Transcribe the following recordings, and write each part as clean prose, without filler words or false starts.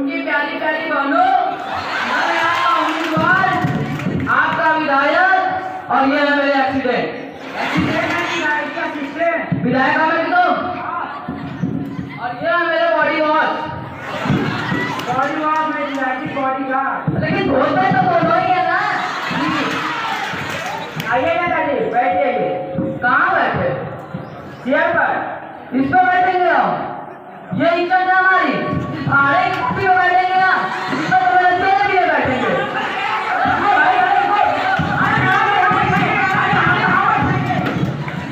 उनकी प्यारी प्यारी बहनों, मैं आपका उम्मीदवार, आपका विधायक, और ये है मेरे एक्सीडेंट। विधायक में तो, और ये है मेरे बॉडी वॉश। Body guard. लेकिन बोलते तो दोनों ही है ना। आइए ना दादी, बैठिए। कहाँ बैठे? चेयर पर। इस पे बैठेंगे हम। ये इज्जत है हमारी। इस भाड़े की कुर्सी पे बैठेंगे ना, इस पे तो मेरे चेहरे भी बैठेंगे।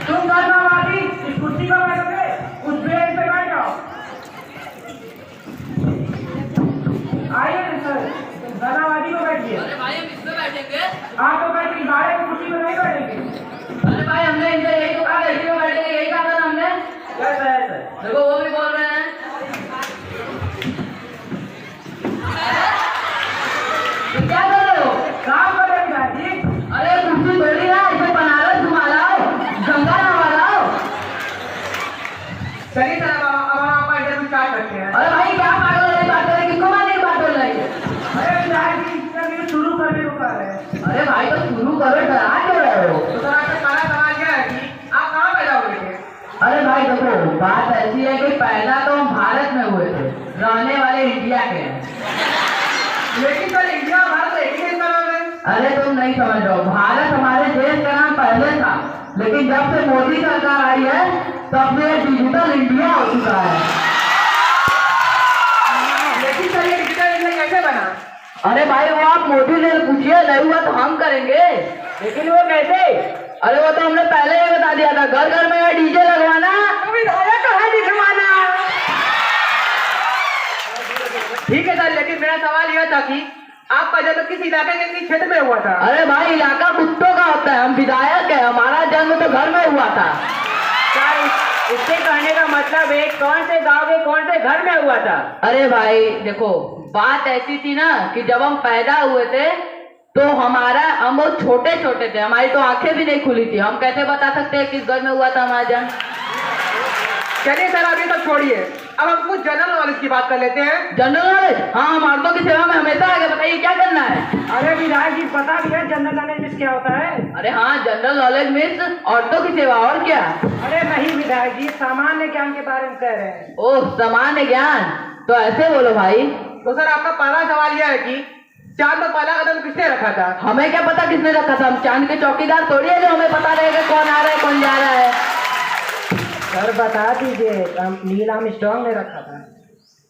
तुम धन्यवादी इस कुर्सी पर बैठोगे, उस बेंच पे बैठ जाओ। आइए ना सर, धन्यवादी को बैठिए। अरे भाई हम इस पे बैठेंगे। आप तो बैठिए, भाड़े की कुर्सी पर नहीं बैठेंगे। अरे भाई हमने इनसे यही तो कहा, इसी में बैठेंगे, यही कहा था हमने। कैसा है सर? देखो वो भी बोल रहे हैं। तो क्या कर रहे हो? काम कर रहे दादी। अरे कुर्सी थोड़ी ना, इसे बनारस घुमा लाओ, गंगा नहवा लाओ। चलिए सर, अब हम आपका इंटरव्यू स्टार्ट करते हैं। अरे भाई क्या पागल वाली बात कर रहे हैं, किसको मारने की बात बोल रहे हैं? अरे दादी, इंटरव्यू शुरू करने को कह रहे हैं। अरे भाई तो शुरू करो, डरा क्यों रहे हो? तो सर आपसे पहला सवाल यह है कि आप कहाँ पैदा हुए थे? अरे भाई देखो बात ऐसी है कि पहला तो हम भारत में हुए थे, रहने वाले इंडिया के हैं। लेकिन सर इंडिया और भारत एक ही देश में। अरे तुम नहीं समझ रहे हो, भारत हमारे देश का नाम पहले था, लेकिन जब से मोदी सरकार आई है तब से डिजिटल इंडिया हो चुका है। लेकिन सर ये डिजिटल इंडिया कैसे बना? अरे भाई वो आप मोदी से पूछिए, नहीं हुआ तो हम करेंगे। लेकिन वो कैसे? अरे वो तो हमने पहले ही बता दिया था, घर घर में डीजे लगवाना। विधायक का है दिखवाना। ठीक है सर, लेकिन मेरा सवाल यह था कि आपका जन्म किस इलाके के किस क्षेत्र में हुआ था? अरे भाई इलाका कुत्तों का होता है, हम विधायक है, हमारा जन्म तो घर में हुआ था। सर इससे कहने का मतलब है कौन से गांव के कौन से घर में हुआ था? अरे भाई देखो बात ऐसी थी ना कि जब हम पैदा हुए थे तो हम बहुत छोटे छोटे थे, हमारी तो आंखें भी नहीं खुली थी, हम कैसे बता सकते हैं किस घर में हुआ था हमारा जन्म? चलिए सर अभी तो छोड़िए, अब हम कुछ जनरल नॉलेज की बात कर लेते हैं। General knowledge? हाँ, मर्दों की सेवा में हमेशा आगे, बताइए क्या करना है? अरे विधायक जी पता भी है जनरल नॉलेज क्या होता है? अरे हाँ, जनरल नॉलेज मीन्स औरतों की सेवा, और क्या? अरे नहीं विधायक जी, सामान्य ज्ञान के बारे में कह रहे हैं। ओह सामान्य ज्ञान, तो ऐसे बोलो भाई। तो सर आपका पहला सवाल यह है कि चांद पर पहला कदम किसने रखा था? हमें क्या पता किसने रखा था, हम चांद के चौकीदार थोड़ी है जो हमें पता रहेगा कौन आ रहा है कौन जा रहा है। सर बता दीजिए, नील आर्मस्ट्रांग ने रखा था।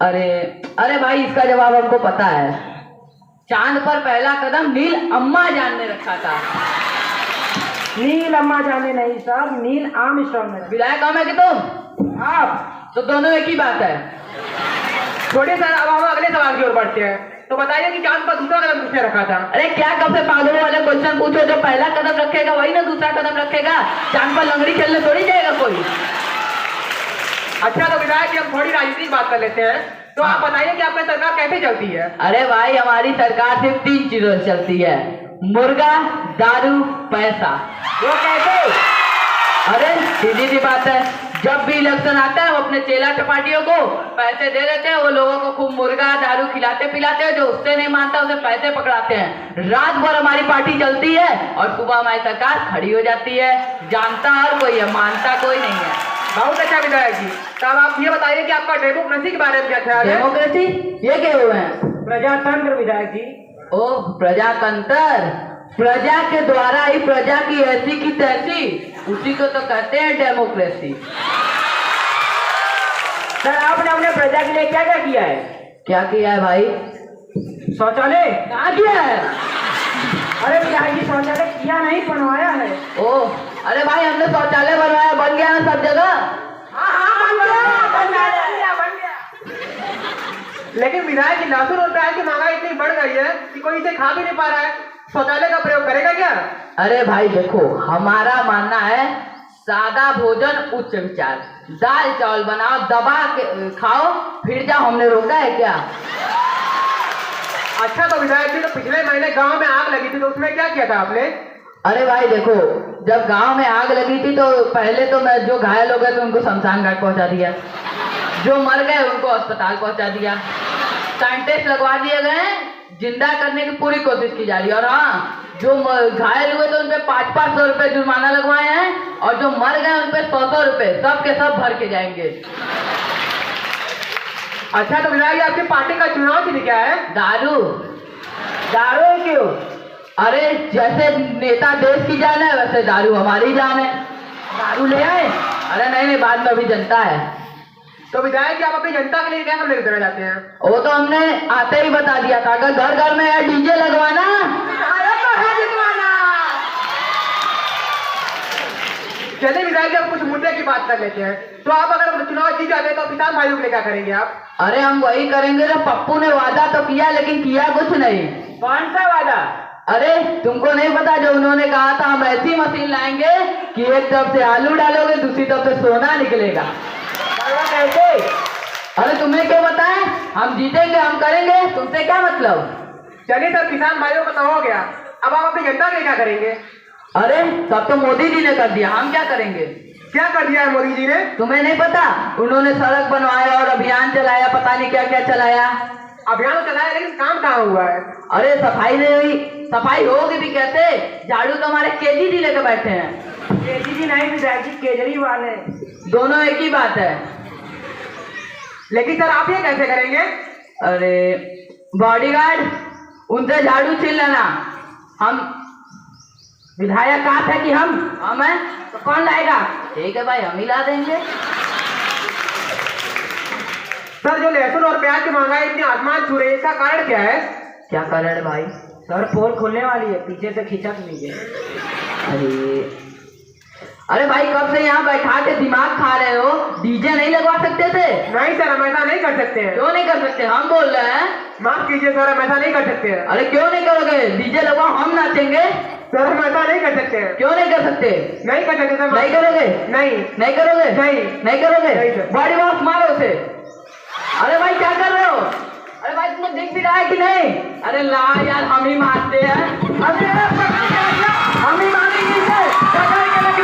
अरे भाई इसका जवाब हमको पता है, चांद पर पहला कदम नील अम्मा जान ने रखा था। नील अम्मा जाने नहीं सर, नील आर्मस्ट्रांग ने। विधायक कौन है कि तुम? आप तो दोनों एक ही बात है। छोड़िए सर, अब हम अगले सवाल की ओर बढ़ते हैं। तो बताइए कि चांद पर दूसरा कदम किसने रखा था? अरे क्या कब से पागलों वाले क्वेश्चन पूछो, जो पहला कदम रखेगा वही ना दूसरा कदम रखेगा, चांद पर लंगड़ी खेलने थोड़ी जाएगा कोई। अच्छा तो विधायक जी हम थोड़ी राजनीति की बात कर लेते हैं। तो आप बताइए कि आपकी सरकार कैसे चलती है? अरे भाई हमारी सरकार सिर्फ 3 चीजों से चलती है, मुर्गा, दारू, पैसा। वो कैसे? अरे सीधी सी बात है, जब भी इलेक्शन आता है वो अपने चेला चपाटियों को पैसे दे देते हैं, वो लोगों को खूब मुर्गा दारू खिलाते पिलाते हैं, जो उससे नहीं मानता उसे पैसे पकड़ाते हैं। रात भर हमारी पार्टी चलती है और सुबह हमारी सरकार खड़ी हो जाती है। जानता हर कोई है, मानता कोई नहीं है। बहुत अच्छा विधायक जी। तो अब आप ये बताइए कि आपका डेमोक्रेसी के बारे में क्या ख्याल है? डेमोक्रेसी ये क्या हुए हैं? प्रजातंत्र विधायक जी। ओह प्रजातंत्र, प्रजा के द्वारा ही प्रजा की ऐसी की तैसी, उसी को तो कहते हैं डेमोक्रेसी। सर आपने अपने प्रजा के लिए क्या क्या किया है? क्या किया है भाई? शौचालय कहाँ किया है? अरे विधायक जी शौचालय किया नहीं, बनवाया है। ओह अरे भाई हमने शौचालय बनवाया, बन गया ना सब जगह। बन गया। लेकिन विधायक जी लाखों रुपए की महंगाई इतनी बढ़ गई है कि कोई इसे खा भी नहीं पा रहा है, शौचालय का प्रयोग करेगा क्या? अरे भाई देखो हमारा मानना है सादा भोजन उच्च विचार, दाल चावल बनाओ दबा के खाओ फिर जाओ, हमने रोका है क्या? अच्छा तो विधायक जी तो पिछले महीने गांव में आग लगी थी, तो उसमें क्या किया था आपने? अरे भाई देखो जब गांव में आग लगी थी तो पहले तो मैं जो घायल हो गए थे उनको शमशान घाट पहुंचा दिया, जो मर गए उनको अस्पताल पहुंचा दिया, साइंटिस्ट लगवा दिए गए हैं, जिंदा करने की पूरी कोशिश की जा रही है। और हाँ, जो घायल हुए तो उन पे 500-500 रुपए जुर्माना लगवाए हैं, और जो मर गए उन पे 100-100 रुपए सब के सब भर के जाएंगे। अच्छा, तो विधायक जी आपकी पार्टी का चुनाव चिन्ह क्या है? दारू। दारू क्यों? अरे जैसे नेता देश की जान है, वैसे दारू हमारी जान है। दारू ले आए? अरे नहीं, बाद में अभी जनता है। तो विधायक जी आप अपनी जनता के लिए क्या करने देना चाहते हैं? वो तो हमने आते ही बता दिया था, अगर घर घर में है डीजे लगवाना। चलिए विधायक जी, अब कुछ मुद्दे की बात कर लेते हैं। तो आप अगर चुनाव जीत जाते हैं तो किसान भाइयों के लिए क्या करेंगे आप? अरे हम वही करेंगे जो पप्पू ने वादा तो किया, लेकिन किया कुछ नहीं। कौन सा वादा? अरे तुमको नहीं पता, जो उन्होंने कहा था हम ऐसी मशीन लाएंगे कि एक तरफ से आलू डालोगे, दूसरी तरफ से सोना निकलेगा। कैसे? अरे तुम्हें क्यों बताएं, हम जीतेंगे, हम करेंगे, तुमसे क्या मतलब। चलिए सर, किसान भाइयों को तो हो गया, अब आप अपनी जनता के लिए क्या करेंगे? अरे सब तो मोदी जी ने कर दिया, हम क्या करेंगे। क्या कर दिया है मोदी जी ने? तुम्हें नहीं पता, उन्होंने सड़क बनवाया और अभियान चलाया, पता नहीं क्या क्या चलाया। अभियान चलाया, लेकिन काम कहाँ हुआ है? अरे सफाई नहीं हुई, सफाई होगी भी कैसे, झाड़ू तो हमारे केजी जी लेकर बैठे हैं। केजी जी नहीं विधायक जी, केजरीवाल है। दोनों एक ही बात है। लेकिन सर आप ये कैसे करेंगे? अरे बॉडीगार्ड, उनसे झाड़ू छीन लेना। हम विधायक कहा था कि हम हैं, तो कौन लाएगा? ठीक है भाई, हम ही ला देंगे। सर जो लहसुन और प्याज की महंगाई इतनी आसमान छू रही है, इसका कारण क्या है? क्या कारण भाई? सर पोल खोलने वाली है, पीछे से खींचा लीजिए। अरे भाई, कब से यहाँ बैठा के दिमाग खा रहे हो, डीजे नहीं लगवा सकते थे? नहीं सर, हम ऐसा नहीं कर सकते हैं। क्यों नहीं कर सकते, हम बोल रहे हैं। माफ कीजिए सर, हम ऐसा नहीं कर सकते हैं। अरे क्यों नहीं करोगे, डीजे लगवाओ, हम नाचेंगे। सर हम ऐसा नहीं कर सकते हैं। क्यों नहीं कर सकते? नहीं कर सकते सर। नहीं करोगे? नहीं। नहीं करोगे? नहीं। नहीं करोगे? नहीं सर। बॉडी वॉश मारो उसे। अरे भाई क्या कर रहे हो? अरे भाई तुम्हें दिख भी रहा है कि नहीं? अरे ला यार, हम ही मारते हैं।